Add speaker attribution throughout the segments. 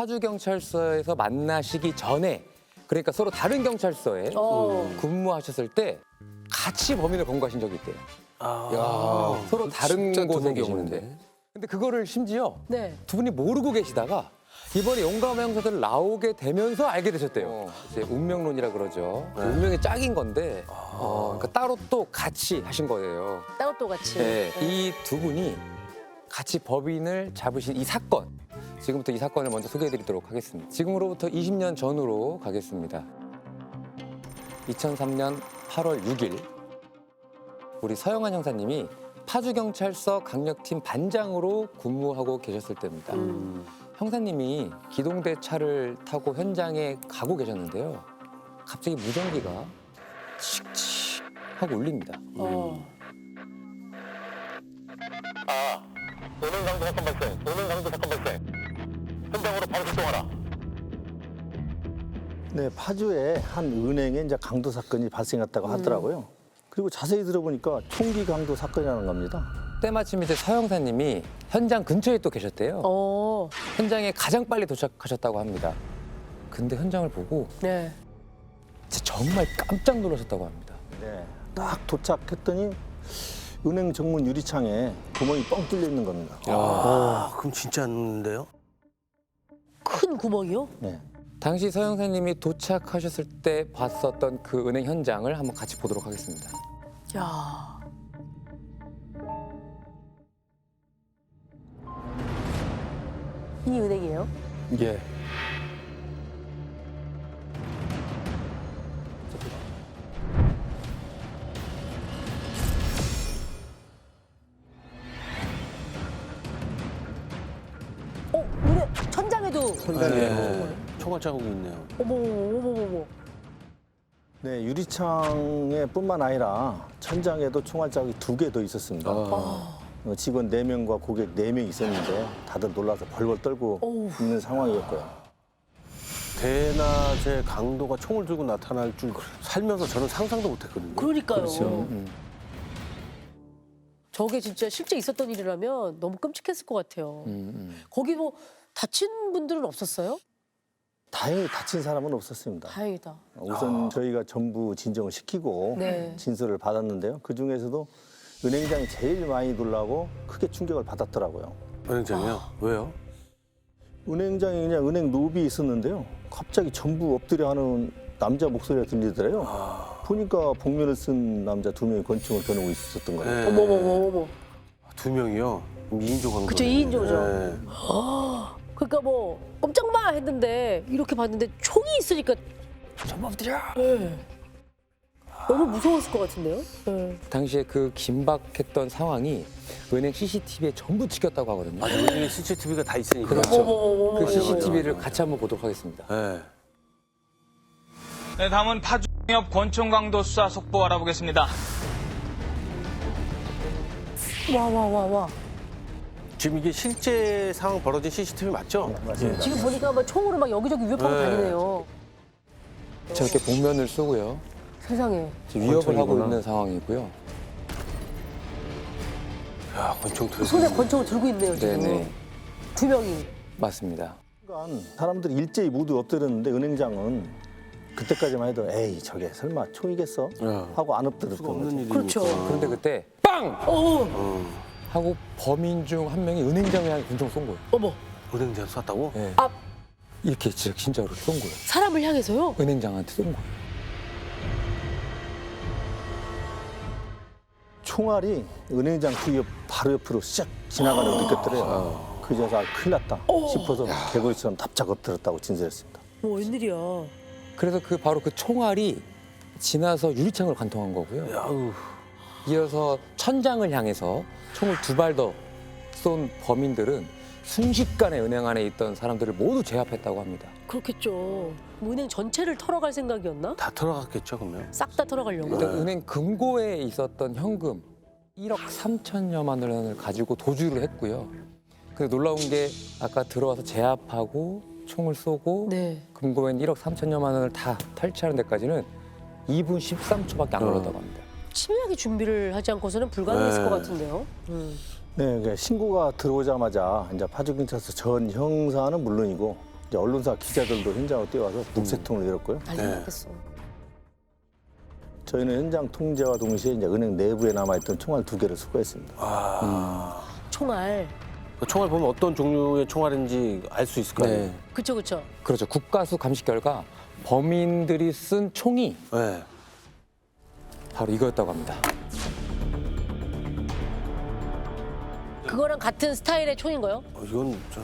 Speaker 1: 파주경찰서에서 만나시기 전에, 그러니까 서로 다른 경찰서에 근무하셨을 때 같이 범인을 검거하신 적이 있대요. 야, 서로 다른 곳에 계시는데. 근데 그거를 심지어
Speaker 2: 네.
Speaker 1: 두 분이 모르고 계시다가 이번에 용감한 형사들 나오게 되면서 알게 되셨대요. 이제 운명론이라 그러죠. 운명의 짝인 건데 그러니까 따로 또 같이 하신 거예요.
Speaker 2: 따로 또 같이.
Speaker 1: 네, 이 두 분이 같이 법인을 잡으신 이 사건, 지금부터 이 사건을 먼저 소개해드리도록 하겠습니다. 지금으로부터 20년 전으로 가겠습니다. 2003년 8월 6일 우리 서영한 형사님이 파주경찰서 강력팀 반장으로 근무하고 계셨을 때입니다. 형사님이 기동대 차를 타고 현장에 가고 계셨는데요. 갑자기 무전기가 칙칙 하고 울립니다.
Speaker 3: 도는 강도 사건 발생. 도는 강도 사건 발생. 현장으로 바로 출동하라.
Speaker 4: 네, 파주에 한 은행에 이제 강도 사건이 발생했다고 하더라고요. 그리고 자세히 들어보니까 총기 강도 사건이라는 겁니다.
Speaker 1: 때마침 이제 서 형사님이 현장 근처에 또 계셨대요. 현장에 가장 빨리 도착하셨다고 합니다. 근데 현장을 보고
Speaker 2: 네.
Speaker 1: 진짜 정말 깜짝 놀라셨다고 합니다.
Speaker 4: 네, 딱 도착했더니 은행 정문 유리창에 구멍이 뻥 뚫려 있는 겁니다.
Speaker 5: 그럼 진짜 안는데요?
Speaker 2: 큰 구멍이요?
Speaker 4: 네.
Speaker 1: 당시 서 형사님이 도착하셨을 때 봤었던 그 은행 현장을 한번 같이 보도록 하겠습니다.
Speaker 2: 야. 이 은행이에요?
Speaker 1: 예.
Speaker 2: 은행 천장에도.
Speaker 5: 네. 총알 자국이 있네요.
Speaker 2: 어머.
Speaker 4: 네, 유리창에 뿐만 아니라 천장에도 총알 자국이 2개 더 있었습니다. 직원 4명과 고객 4명 있었는데 다들 놀라서 벌벌 떨고 있는 상황이었고요.
Speaker 5: 대낮에 강도가 총을 들고 나타날 줄 살면서 저는 상상도 못했거든요.
Speaker 2: 그러니까요.
Speaker 4: 그렇죠.
Speaker 2: 저게 진짜 실제 있었던 일이라면 너무 끔찍했을 것 같아요. 거기 뭐 다친 분들은 없었어요?
Speaker 4: 다행히 다친 사람은 없었습니다.
Speaker 2: 다행이다.
Speaker 4: 우선 저희가 전부 진정을 시키고
Speaker 2: 네.
Speaker 4: 진술을 받았는데요. 그중에서도 은행장이 제일 많이 놀라고 크게 충격을 받았더라고요.
Speaker 5: 은행장이요? 왜요?
Speaker 4: 은행장에 그냥 은행 로비에 있었는데요. 갑자기 전부 엎드려 하는 남자 목소리가 들리더래요. 보니까 복면을 쓴 남자 2명이 권총을 겨누고 있었던 거예요.
Speaker 5: 네.
Speaker 2: 어머.
Speaker 5: 2명이요? 2인조 강도.
Speaker 2: 그쵸, 2인조죠.
Speaker 5: 네.
Speaker 2: 그러니까 뭐 꼼짝마 했는데 이렇게 봤는데 총이 있으니까
Speaker 1: 전부 엎드려!
Speaker 2: 네. 너무 무서웠을 것 같은데요? 네.
Speaker 1: 당시에 그 긴박했던 상황이 은행 CCTV에 전부 찍혔다고 하거든요.
Speaker 5: 은행에 CCTV가 다 있으니까.
Speaker 1: 그렇죠. 그 CCTV를 같이 한번 보도록 하겠습니다.
Speaker 5: 네.
Speaker 6: 네, 다음은 파주협 권총강도 수사 속보 알아보겠습니다.
Speaker 2: 와.
Speaker 5: 지금 이게 실제 상황 벌어진 CCTV 맞죠?
Speaker 4: 네, 맞습니다.
Speaker 2: 지금 보니까 막 총으로 막 여기저기 위협하고
Speaker 5: 네.
Speaker 2: 다니네요.
Speaker 1: 저렇게 복면을 쓰고요.
Speaker 2: 세상에.
Speaker 1: 지금 위협을 하고
Speaker 5: 권총이구나.
Speaker 1: 있는 상황이고요.
Speaker 5: 야, 권총 들고.
Speaker 2: 손에 권총을 들고 있네요, 지금.
Speaker 1: 네네.
Speaker 2: 2명이.
Speaker 1: 맞습니다.
Speaker 4: 순간 사람들이 일제히 모두 엎드렸는데 은행장은 그때까지만 해도 에이 저게 설마 총이겠어? 하고 안 엎드렸던
Speaker 5: 수가 없는
Speaker 4: 거죠.
Speaker 5: 일이니까.
Speaker 2: 그렇죠.
Speaker 1: 그런데 그때 빵!
Speaker 2: 어.
Speaker 1: 하고 범인 중 한 명이 은행장에 향해 권총 쏜 거예요.
Speaker 2: 어머.
Speaker 5: 은행장 쐈다고?
Speaker 1: 네.
Speaker 2: 아,
Speaker 1: 이렇게 진짜로 쏜 거예요.
Speaker 2: 사람을 향해서요?
Speaker 1: 은행장한테 쏜 거예요.
Speaker 4: 총알이 은행장 그 바로 옆으로 싹 지나가는 걸 느꼈더래요. 그래서 아, 큰일 났다 싶어서 개구리처럼 납작 엎드렸다고 진술했습니다.
Speaker 2: 뭐 웬일이야.
Speaker 1: 그래서 바로 그 총알이 지나서 유리창을 관통한 거고요.
Speaker 5: 아우.
Speaker 1: 이어서 천장을 향해서 총을 2발 더 쏜 범인들은 순식간에 은행 안에 있던 사람들을 모두 제압했다고 합니다.
Speaker 2: 그렇겠죠. 은행 전체를 털어갈 생각이었나?
Speaker 5: 다 털어갔겠죠, 그러면?
Speaker 2: 싹 다 털어가려고.
Speaker 1: 일단 은행 금고에 있었던 현금 1억 3천여만 원을 가지고 도주를 했고요. 근데 놀라운 게 아까 들어와서 제압하고 총을 쏘고
Speaker 2: 네.
Speaker 1: 금고엔 1억 3천여만 원을 다 탈취하는 데까지는 2분 13초밖에 안 걸렸다고 합니다.
Speaker 2: 치밀하게 준비를 하지 않고서는 불가능했을
Speaker 5: 네.
Speaker 2: 것 같은데요.
Speaker 4: 네, 그러니까 신고가 들어오자마자 이제 파주경찰서 전 형사는 물론이고 이제 언론사 기자들도 현장으로 뛰어와서 북새통을 열었고요.
Speaker 2: 난리 났겠어.
Speaker 4: 저희는 현장 통제와 동시에 이제 은행 내부에 남아있던 총알 2개를 수거했습니다.
Speaker 2: 총알.
Speaker 5: 총알 보면 어떤 종류의 총알인지 알 수 있을 거 아니에요?
Speaker 1: 네.
Speaker 2: 그쵸.
Speaker 1: 그렇죠. 국가수 감식 결과 범인들이 쓴 총이
Speaker 5: 네.
Speaker 1: 바로 이거였다고 합니다.
Speaker 2: 그거랑 같은 스타일의 총인 거요?
Speaker 5: 이건 전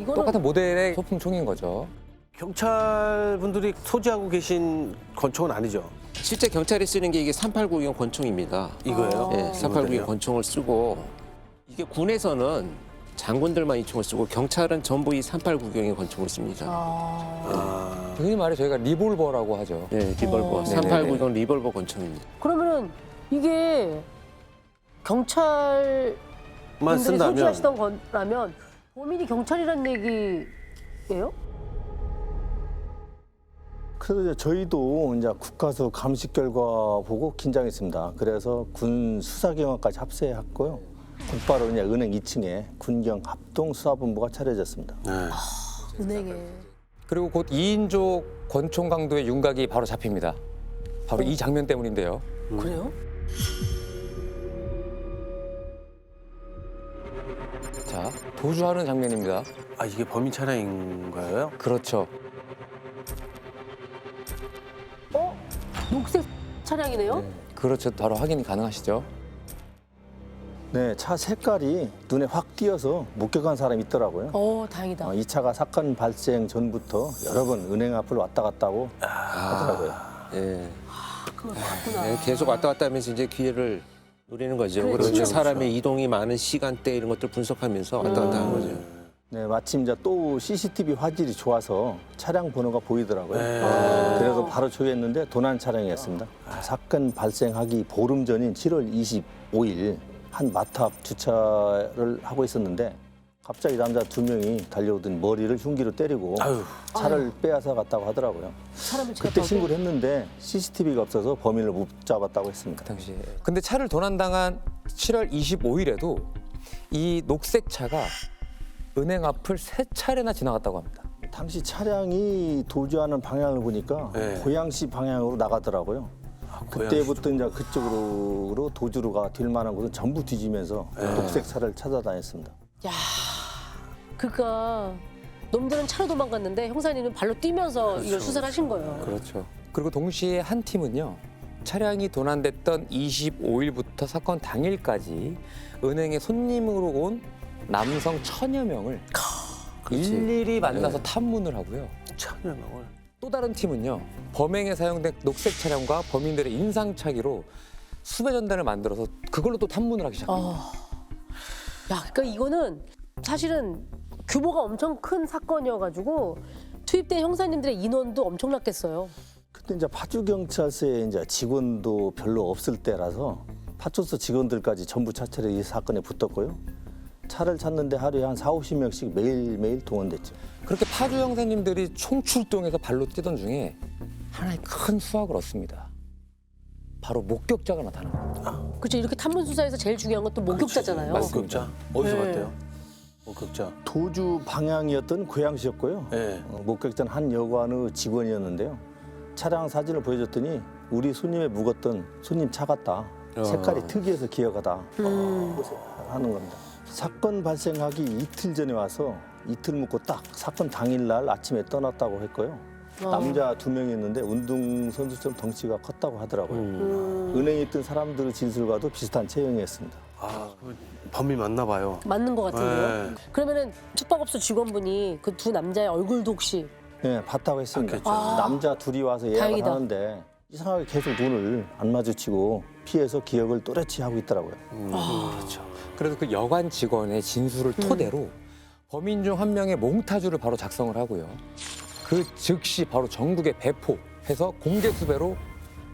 Speaker 2: 이거는
Speaker 1: 똑같은 모델의 소품 총인 거죠.
Speaker 5: 경찰 분들이 소지하고 계신 권총은 아니죠?
Speaker 7: 실제 경찰이 쓰는 게 이게 38구경 권총입니다.
Speaker 5: 이거예요?
Speaker 7: 예, 38구경 권총을 쓰고 이게 군에서는 장군들만 이 총을 쓰고 경찰은 전부 이 38구경의 권총을 씁니다.
Speaker 1: 흔히 말해 저희가 리볼버라고 하죠.
Speaker 7: 네, 리볼버.
Speaker 1: 네네네.
Speaker 7: 38구경 리볼버 권총입니다.
Speaker 2: 그러면은 이게 경찰
Speaker 5: 만
Speaker 2: 분들이
Speaker 5: 쓴다면
Speaker 2: 소지하시던 거라면 범인이 경찰이란 얘기예요?
Speaker 4: 그래서 이제 저희도 이제 국가수 감식 결과 보고 긴장했습니다. 그래서 군 수사경화까지 합세했고요. 곧바로 이제 은행 2층에 군경 합동수사본부가 차려졌습니다.
Speaker 2: 은행에.
Speaker 1: 그리고 곧 2인조 권총 강도의 윤곽이 바로 잡힙니다. 바로 이 장면 때문인데요.
Speaker 2: 그래요?
Speaker 1: 자, 도주하는 장면입니다.
Speaker 5: 아 이게 범인 차량인 거예요?
Speaker 1: 그렇죠.
Speaker 2: 녹색 차량이네요?
Speaker 1: 그렇죠. 바로 확인이 가능하시죠.
Speaker 4: 네, 차 색깔이 눈에 확 띄어서 목격한 사람이 있더라고요.
Speaker 2: 다행이다.
Speaker 4: 이 차가 사건 발생 전부터 여러 번 은행 앞을 왔다 갔다 하고 하더라고요.
Speaker 7: 예.
Speaker 2: 그걸 봤구나.
Speaker 7: 네, 계속 왔다 갔다 하면서 이제 기회를 노리는 거죠.
Speaker 2: 그렇죠.
Speaker 7: 그리고 사람의 이동이 많은 시간대 이런 것들 분석하면서 왔다 갔다 하는 거죠.
Speaker 4: 네, 마침 이제 또 CCTV 화질이 좋아서 차량 번호가 보이더라고요. 그래서 바로 조회했는데 도난 차량이었습니다. 사건 발생하기 보름 전인 7월 25일 한 마트 앞 주차를 하고 있었는데 갑자기 남자 2명이 달려오더니 머리를 흉기로 때리고 차를 빼앗아 갔다고 하더라고요.
Speaker 2: 사람을
Speaker 4: 그때
Speaker 2: 지났다고?
Speaker 4: 신고를 했는데 CCTV가 없어서 범인을 못 잡았다고 했습니다.
Speaker 1: 그 당시에. 근데 차를 도난당한 7월 25일에도 이 녹색 차가 은행 앞을 3차례나 지나갔다고 합니다.
Speaker 4: 당시 차량이 도주하는 방향을 보니까
Speaker 5: 네.
Speaker 4: 고양시 방향으로 나가더라고요. 그때부터 이제 그쪽으로 도주로가 될 만한 곳은 전부 뒤지면서 녹색 차를 찾아다녔습니다.
Speaker 2: 야, 그러니까 놈들은 차로 도망갔는데 형사님은 발로 뛰면서 이걸 수사를 하신 거예요.
Speaker 1: 그렇죠. 그리고 동시에 한 팀은요. 차량이 도난됐던 25일부터 사건 당일까지 은행에 손님으로 온 남성 1000여 명을 일일이 만나서 탐문을 하고요.
Speaker 5: 차량을
Speaker 1: 또 다른 팀은요. 범행에 사용된 녹색 차량과 범인들의 인상착의로 수배 전단을 만들어서 그걸로 또 탐문을 하기 시작합니다.
Speaker 2: 야, 그러니까 이거는 사실은 규모가 엄청 큰 사건이어가지고 투입된 형사님들의 인원도 엄청났겠어요.
Speaker 4: 그때 이제 파주경찰서에 이제 직원도 별로 없을 때라서 파출소 직원들까지 전부 차차례 이 사건에 붙었고요. 차를 찾는데 하루에 한 40~50명씩 매일매일 동원됐죠.
Speaker 1: 그렇게 파주 형사님들이 총출동해서 발로 뛰던 중에 하나의 큰 수확을 얻습니다. 바로 목격자가 나타난 겁니다.
Speaker 2: 그렇죠. 이렇게 탐문 수사에서 제일 중요한 건 또 목격자잖아요.
Speaker 1: 맞습니다.
Speaker 5: 목격자 어디서
Speaker 2: 네.
Speaker 5: 봤대요? 목격자.
Speaker 4: 도주 방향이었던 고양시였고요.
Speaker 5: 네.
Speaker 4: 목격자는 한 여관의 직원이었는데요. 차량 사진을 보여줬더니 우리 손님에 묵었던 손님 차 같다. 색깔이 특이해서 기억하다. 하는 겁니다. 사건 발생하기 이틀 전에 와서 이틀 묵고 딱 사건 당일날 아침에 떠났다고 했고요. 남자 2명이었는데 운동선수처럼 덩치가 컸다고 하더라고요. 은행에 있던 사람들의 진술과도 비슷한 체형이었습니다.
Speaker 5: 그 범인 맞나 봐요.
Speaker 2: 맞는 것 같은데요.
Speaker 5: 네.
Speaker 2: 그러면은 숙박업소 직원분이 그 두 남자의 얼굴도 혹시
Speaker 4: 네, 봤다고 했습니다.
Speaker 5: 봤겠죠.
Speaker 4: 남자 둘이 와서 예약을
Speaker 2: 다행이다.
Speaker 4: 하는데 이상하게 계속 눈을 안 마주치고 피해서 기억을 또렷이 하고 있더라고요.
Speaker 1: 그렇죠. 그래서 그 여관 직원의 진술을 토대로 범인 중 한 명의 몽타주를 바로 작성을 하고요. 그 즉시 바로 전국에 배포해서 공개 수배로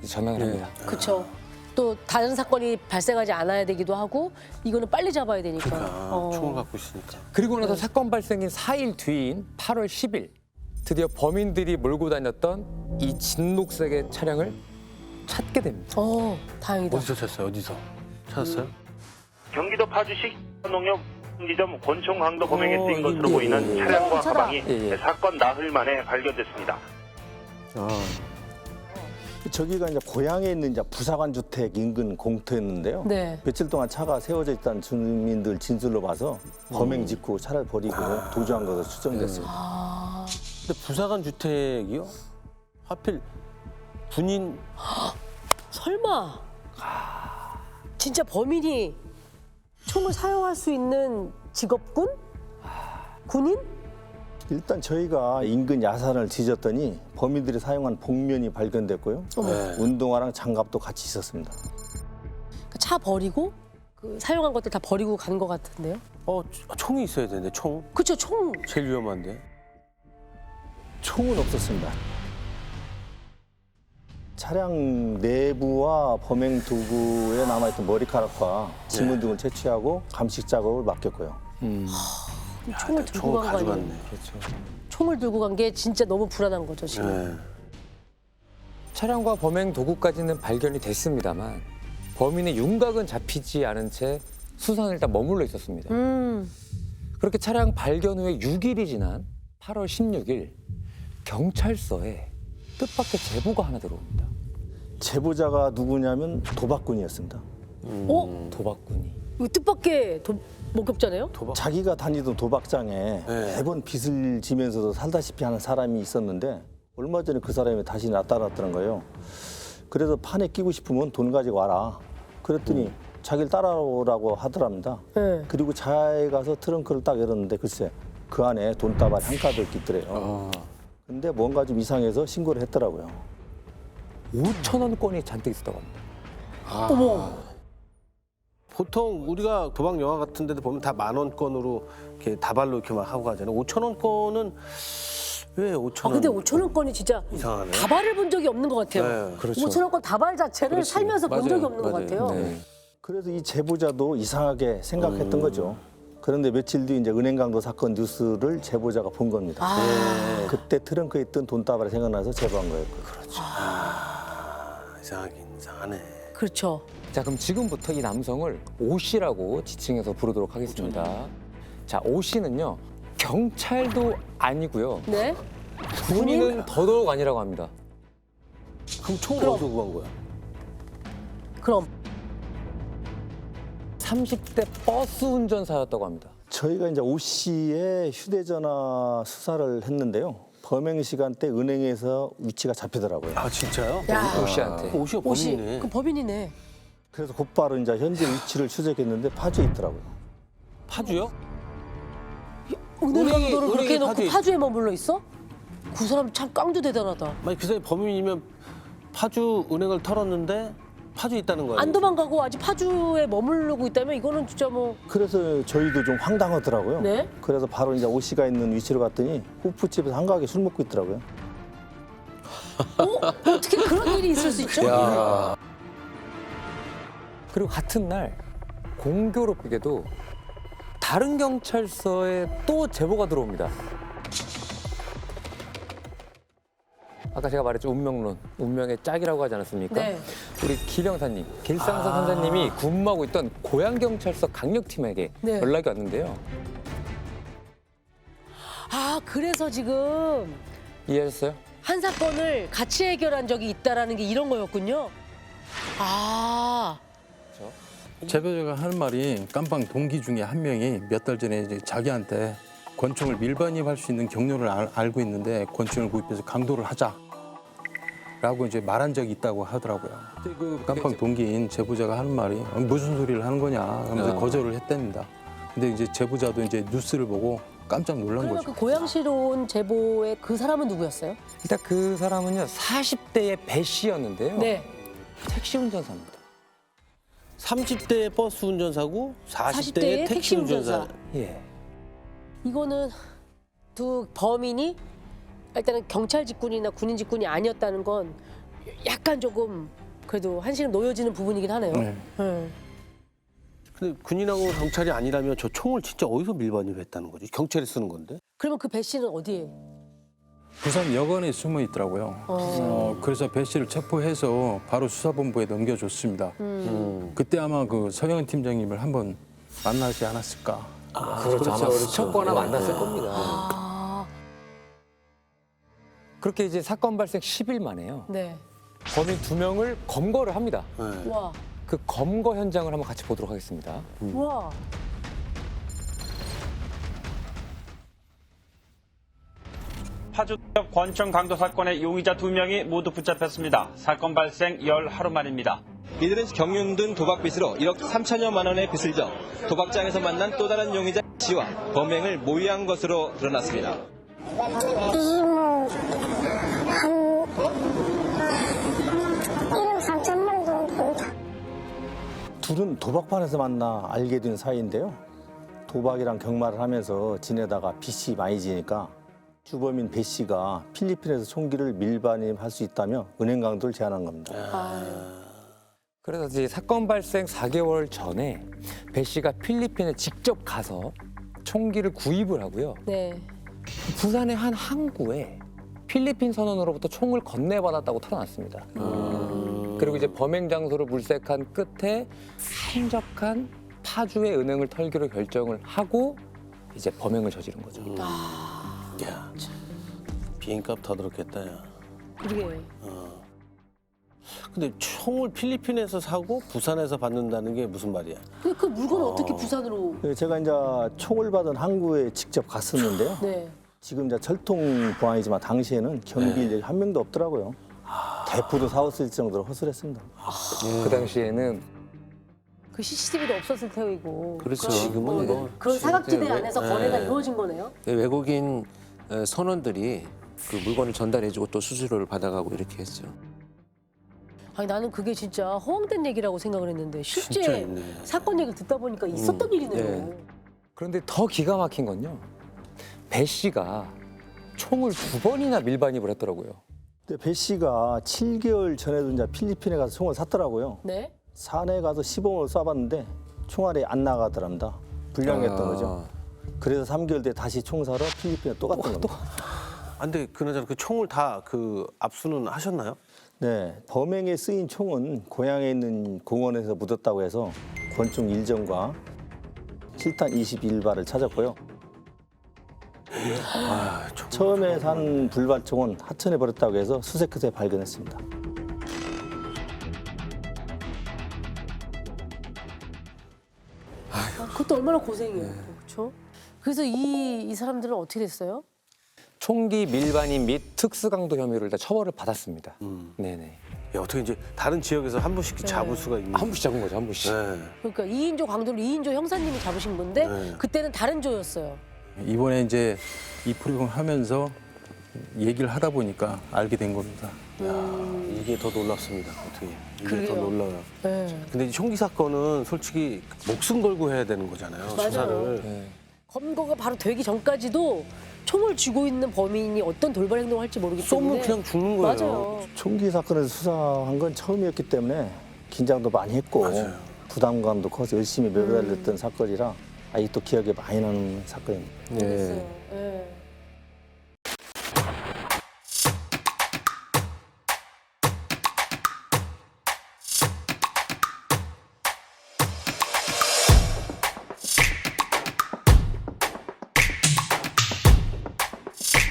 Speaker 1: 전환을 합니다.
Speaker 2: 그렇죠. 또 다른 사건이 발생하지 않아야 되기도 하고 이거는 빨리 잡아야 되니까.
Speaker 5: 그러니까 총을 갖고 있으니까.
Speaker 1: 그리고 나서 사건 발생인 4일 뒤인 8월 10일 드디어 범인들이 몰고 다녔던 이 진녹색의 차량을 찾게 됩니다.
Speaker 2: 다행이다.
Speaker 5: 어디서 찾았어요? 어디서 찾았어요?
Speaker 3: 경기도 파주시 농협 지점 권총 강도 범행에 쓰인 것으로 보이는 차량과 가방이 사건 나흘 만에 발견됐습니다.
Speaker 4: 저기가 이제 고향에 있는 이제 부사관 주택 인근 공터였는데요.
Speaker 2: 네.
Speaker 4: 며칠 동안 차가 세워져 있다는 주민들 진술로 봐서 범행 직후 차를 버리고 도주한 것으로 추정됐습니다.
Speaker 5: 근데 부사관 주택이요? 하필 군인
Speaker 2: 설마 진짜 범인이 총을 사용할 수 있는 직업군? 군인?
Speaker 4: 일단 저희가 인근 야산을 뒤졌더니 범인들이 사용한 복면이 발견됐고요. 운동화랑 장갑도 같이 있었습니다.
Speaker 2: 그 차 버리고 그 사용한 것들 다 버리고 간 것 같은데요?
Speaker 5: 총이 있어야 되는데 총
Speaker 2: 그쵸, 총.
Speaker 5: 제일 위험한데.
Speaker 4: 총은 없었습니다. 차량 내부와 범행 도구에 남아있던 머리카락과 지문 등을 채취하고 감식 작업을 맡겼고요.
Speaker 2: 총을 들고 간 거 아니에요?
Speaker 5: 가져갔네.
Speaker 2: 총을 들고 간 게 진짜 너무 불안한 거죠, 지금.
Speaker 1: 차량과 범행 도구까지는 발견이 됐습니다만 범인의 윤곽은 잡히지 않은 채 수사는 일단 머물러 있었습니다. 그렇게 차량 발견 후에 6일이 지난 8월 16일 경찰서에 뜻밖의 제보가 하나 들어옵니다.
Speaker 4: 제보자가 누구냐면 도박꾼이었습니다.
Speaker 1: 도박꾼이.
Speaker 2: 이거 뜻밖의 목격자네요?
Speaker 4: 자기가 다니던 도박장에 매번 빚을 지면서도 살다시피 하는 사람이 있었는데 얼마 전에 그 사람이 다시 나타났다는 거예요. 그래서 판에 끼고 싶으면 돈 가지고 와라. 그랬더니 자기를 따라오라고 하더랍니다.
Speaker 2: 네.
Speaker 4: 그리고 차에 가서 트렁크를 딱 열었는데 글쎄 그 안에 돈다발 한 가득 있더래요. 근데 뭔가 좀 이상해서 신고를 했더라고요.
Speaker 1: 5,000원권이 잔뜩 있었다고 합니다.
Speaker 2: 어머.
Speaker 5: 보통 우리가 도박 영화 같은 데도 보면 다 10,000원권으로 이렇게 다발로 이렇게 막 하고 가잖아요. 5,000원권은 왜 5,000원?
Speaker 2: 근데 5,000원권이 진짜
Speaker 5: 이상하네.
Speaker 2: 다발을 본 적이 없는 것 같아요.
Speaker 5: 네.
Speaker 1: 그렇죠.
Speaker 2: 5,000원권 다발 자체를 살면서 본 적이 없는 것 같아요.
Speaker 4: 그래서 이 제보자도 이상하게 생각했던 거죠. 그런데 며칠 뒤 이제 은행강도 사건 뉴스를 제보자가 본 겁니다. 그때 트렁크에 있던 돈다발이 생각나서 제보한 거예요.
Speaker 5: 이상하네.
Speaker 2: 그렇죠.
Speaker 1: 자, 그럼 지금부터 이 남성을 오 씨라고 지칭해서 부르도록 하겠습니다. 자, 오 씨는요 경찰도 아니고요.
Speaker 2: 네.
Speaker 1: 군인은 더더욱 아니라고 합니다.
Speaker 5: 그럼 총을 어디서 구한 거야?
Speaker 2: 그럼
Speaker 1: 30대 버스 운전사였다고 합니다.
Speaker 4: 저희가 이제 오 씨의 휴대전화 수사를 했는데요. 범행 시간대 은행에서 위치가 잡히더라고요.
Speaker 5: 아 진짜요?
Speaker 2: 야.
Speaker 1: 오 씨한테.
Speaker 5: 오시가
Speaker 2: 옷이
Speaker 5: 범인이네.
Speaker 2: 그 법인이네.
Speaker 4: 그래서 곧바로 이제 현재 위치를 추적했는데 파주에 있더라고요.
Speaker 5: 파주요?
Speaker 2: 은행강도를 그렇게
Speaker 5: 은행이
Speaker 2: 해놓고
Speaker 5: 파주에
Speaker 2: 파주에 머물러 있어? 그 사람 참 깡도 대단하다.
Speaker 5: 만약 그 사람이 범인이면 파주 은행을 털었는데 파주에 있다는 거예요.
Speaker 2: 안 도망가고 아직 파주에 머무르고 있다면 이거는 진짜 뭐
Speaker 4: 그래서 저희도 좀 황당하더라고요.
Speaker 2: 네?
Speaker 4: 그래서 바로 이제 오 씨가 있는 위치로 갔더니 호프집에서 한가하게 술 먹고 있더라고요.
Speaker 2: 어떻게 그런 일이 있을 수 있죠?
Speaker 1: 그리고 같은 날 공교롭게도 다른 경찰서에 또 제보가 들어옵니다. 아까 제가 말했죠, 운명론, 운명의 짝이라고 하지 않았습니까?
Speaker 2: 네.
Speaker 1: 우리 기령사님, 길상사 선사님이 근무하고 있던 고양경찰서 강력팀에게
Speaker 2: 네.
Speaker 1: 연락이 왔는데요.
Speaker 2: 아 그래서 지금
Speaker 1: 이해하셨어요?
Speaker 2: 한 사건을 같이 해결한 적이 있다라는 게 이런 거였군요. 아
Speaker 8: 제보자가 하는 말이 깜빵 동기 중에 한 명이 몇 달 전에 이제 자기한테 권총을 밀반입할 수 있는 경로를 알고 있는데 권총을 구입해서 강도를 하자라고 이제 말한 적이 있다고 하더라고요. 근데 그 깜빵 동기인 제보자가 하는 말이 무슨 소리를 하는 거냐 하면서 거절을 했답니다. 근데 이제 제보자도 이제 뉴스를 보고 깜짝 놀란
Speaker 2: 그러면
Speaker 8: 거죠.
Speaker 2: 그 고양시로 온 제보의 그 사람은 누구였어요?
Speaker 1: 일단 그 사람은요, 40대의 배 씨였는데요.
Speaker 2: 네.
Speaker 1: 택시 운전사입니다.
Speaker 5: 30대의 버스 운전사고 40대의
Speaker 2: 40대의
Speaker 5: 택시
Speaker 2: 택시
Speaker 5: 운전사.
Speaker 2: 운전사.
Speaker 1: 예.
Speaker 2: 이거는 두 범인이 일단은 경찰 직군이나 군인 직군이 아니었다는 건 약간 조금 그래도 한시름 놓여지는 부분이긴 하네요.
Speaker 8: 네.
Speaker 5: 근데 군인하고 경찰이 아니라면 저 총을 진짜 어디서 밀반입했다는 거지? 경찰이 쓰는 건데?
Speaker 2: 그러면 그 배 씨는 어디에?
Speaker 8: 부산 여관에 숨어 있더라고요. 그래서 배 씨를 체포해서 바로 수사본부에 넘겨줬습니다. 그때 아마 그 서영은 팀장님을 한번 만나지 않았을까
Speaker 1: 그렇죠. 아마 스쳤거나 만났을 겁니다.
Speaker 2: 아,
Speaker 1: 그렇게 이제 사건 발생 10일 만에요.
Speaker 2: 네.
Speaker 1: 범인 2명을 검거를 합니다.
Speaker 2: 와,
Speaker 1: 그 검거 현장을 한번 같이 보도록 하겠습니다.
Speaker 2: 와.
Speaker 9: 파주역 권총 강도 사건의 용의자 2명이 모두 붙잡혔습니다. 사건 발생 열 하루 만입니다.
Speaker 10: 이들은 경륜 도박 빚으로 1억 3천여만 원의 빚을 져 도박장에서 만난 또 다른 용의자 씨와 범행을 모의한 것으로 드러났습니다.
Speaker 4: 둘은 도박판에서 만나 알게 된 사이인데요. 도박이랑 경마를 하면서 지내다가 빚이 많이 지니까 주범인 배 씨가 필리핀에서 총기를 밀반입할 수 있다며 은행 강도를 제안한 겁니다.
Speaker 1: 그래서 이제 사건 발생 4개월 전에 배 씨가 필리핀에 직접 가서 총기를 구입을 하고요.
Speaker 2: 네.
Speaker 1: 부산의 한 항구에 필리핀 선원으로부터 총을 건네받았다고 털어놨습니다. 그리고 이제 범행 장소를 물색한 끝에 한적한 파주의 은행을 털기로 결정을 하고 이제 범행을 저지른 거죠.
Speaker 5: 야, 비행값 더 들었겠다, 야.
Speaker 2: 그러게.
Speaker 5: 근데 총을 필리핀에서 사고 부산에서 받는다는 게 무슨 말이야?
Speaker 2: 그 물건을 어떻게 부산으로?
Speaker 4: 제가 이제 총을 받은 항구에 직접 갔었는데요.
Speaker 2: 네.
Speaker 4: 지금 이제 철통 보안이지만 당시에는 경비 인력이 한 명도 없더라고요. 대포도 사왔을 정도로 허술했습니다.
Speaker 1: 그 당시에는
Speaker 2: 그 CCTV도 없었을 테고.
Speaker 7: 그렇죠.
Speaker 5: 지금은 뭐
Speaker 2: 그런 사각지대
Speaker 7: 진짜
Speaker 2: 안에서 거래가 이루어진 거네요.
Speaker 7: 외국인 선원들이 그 물건을 전달해주고 또 수수료를 받아가고 이렇게 했죠.
Speaker 2: 아니 나는 그게 진짜 허황된 얘기라고 생각을 했는데
Speaker 5: 진짜
Speaker 2: 실제
Speaker 5: 있네.
Speaker 2: 사건 얘기를 듣다 보니까 있었던 일이네요.
Speaker 7: 네.
Speaker 1: 그런데 더 기가 막힌 건요. 배 씨가 총을 2번이나 밀반입을 했더라고요.
Speaker 4: 근데 배 씨가 7개월 전에도 이제 필리핀에 가서 총을 샀더라고요.
Speaker 2: 네.
Speaker 4: 산에 가서 시범을 쏴봤는데 총알이 안 나가더랍니다. 불량했던 거죠. 그래서 3개월 뒤에 다시 총 사러 필리핀에 또 갔던 겁니다.
Speaker 5: 아, 근데 그나저나 그 총을 다 그 압수는 하셨나요?
Speaker 4: 네, 범행에 쓰인 총은 고향에 있는 공원에서 묻었다고 해서 권총 1정과 7탄 21발을 찾았고요. 처음에 산 불발총은 하천에 버렸다고 해서 수색 끝에 발견했습니다.
Speaker 2: 그것도 얼마나 고생이에요. 그렇죠? 그래서 이 사람들은 어떻게 됐어요?
Speaker 1: 총기 밀반입 및 특수강도 혐의를 다 처벌을 받았습니다. 네네.
Speaker 5: 야, 어떻게 이제 다른 지역에서 한 분씩 잡을 수가 있는?
Speaker 1: 한 분씩 잡은 거죠, 한 분씩.
Speaker 5: 네.
Speaker 2: 그러니까 2인조 강도를 2인조 형사님이 잡으신 건데
Speaker 5: 네.
Speaker 2: 그때는 다른 조였어요.
Speaker 8: 이번에 이제 이 프로그램 하면서 얘기를 하다 보니까 알게 된 겁니다.
Speaker 5: 이게 더 놀랍습니다. 어떻게 이게
Speaker 2: 그러게요.
Speaker 5: 더 놀라워요.
Speaker 2: 네.
Speaker 5: 근데 이 총기 사건은 솔직히 목숨 걸고 해야 되는 거잖아요.
Speaker 2: 맞아요.
Speaker 5: 수사를.
Speaker 1: 네.
Speaker 2: 검거가 바로 되기 전까지도 총을 쥐고 있는 범인이 어떤 돌발 행동을 할지 모르기 때문에
Speaker 5: 쏘면 그냥 죽는 거예요.
Speaker 2: 맞아요.
Speaker 4: 총기 사건에서 수사한 건 처음이었기 때문에 긴장도 많이 했고
Speaker 5: 맞아요.
Speaker 4: 부담감도 커서 열심히 매달렸던 사건이라 아직도 기억에 많이 나는 사건입니다.
Speaker 2: 모르겠어요. 네.